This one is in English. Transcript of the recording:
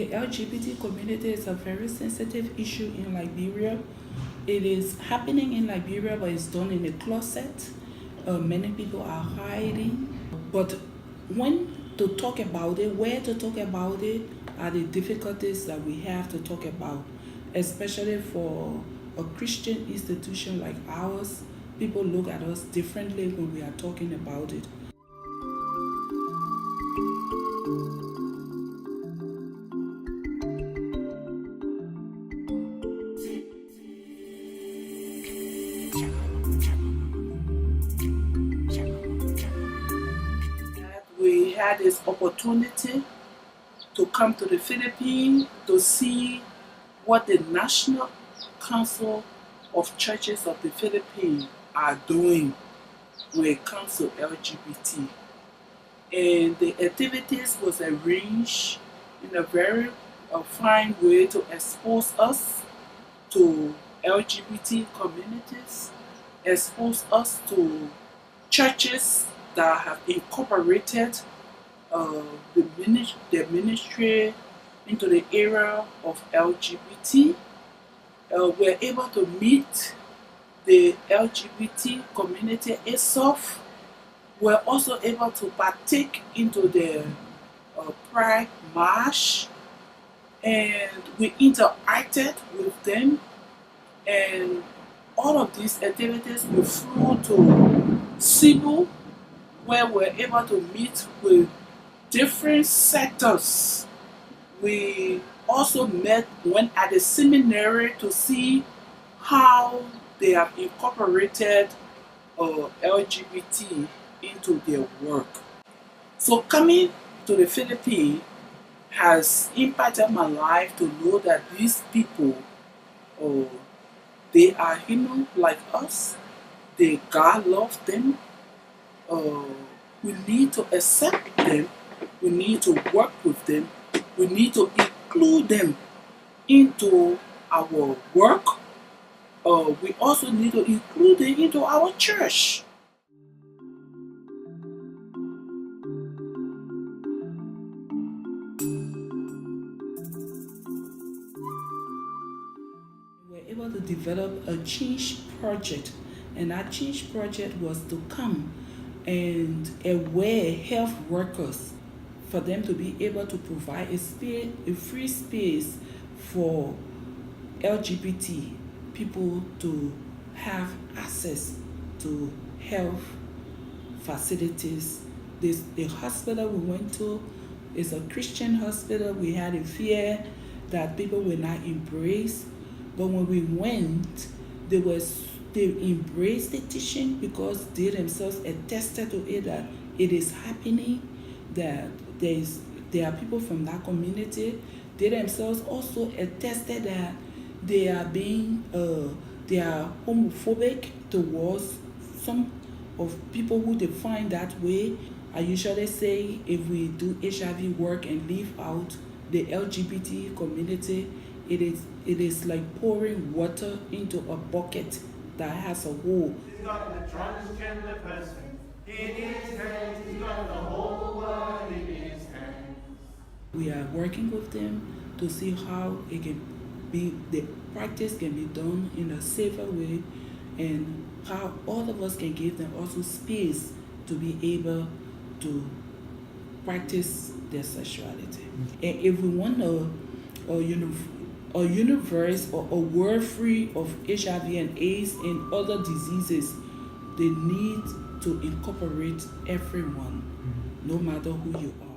The LGBT community is a very sensitive issue in Liberia. It is happening in Liberia, but it's done in a closet. Many people are hiding. But when to talk about it, where to talk about it, are the difficulties that we have to talk about, especially for a Christian institution like ours. People look at us differently when we are talking about it. We had this opportunity to come to the Philippines to see what the National Council of Churches of the Philippines are doing when it comes to LGBT. And the activities was arranged in a very fine way to expose us to LGBT communities, expose us to churches that have incorporated the ministry into the area of LGBT. We're able to meet the LGBT community itself. We're also able to partake into the Pride March, and we interacted with them, and all of these activities we flew to Cebu, where we're able to meet with different sectors. We also went at the seminary to see how they have incorporated LGBT into their work. So coming to the Philippines has impacted my life to know that these people, they are human like us. God loves them. We need to accept them. We need to work with them. We need to include them into our work. We also need to include them into our church. We were able to develop a change project, and that change project was to come and aware health workers for them to be able to provide a free space for LGBT people to have access to health facilities. The hospital we went to is a Christian hospital. We had a fear that people will not embrace, but when we went, they embraced the teaching because they themselves attested to it that it is happening, that there are people from that community. They themselves also attested that they are homophobic towards some of people who they find that way. I usually say if we do HIV work and leave out the LGBT community, it is like pouring water into a bucket that has a hole. He's got the transgender person in his hands. He's got the whole world in his hands. We are working with them to see how it can be, the practice can be done in a safer way, and how all of us can give them also space to be able to practice their sexuality. And if we want a universe or a world free of HIV and AIDS and other diseases, they need to incorporate everyone, no matter who you are.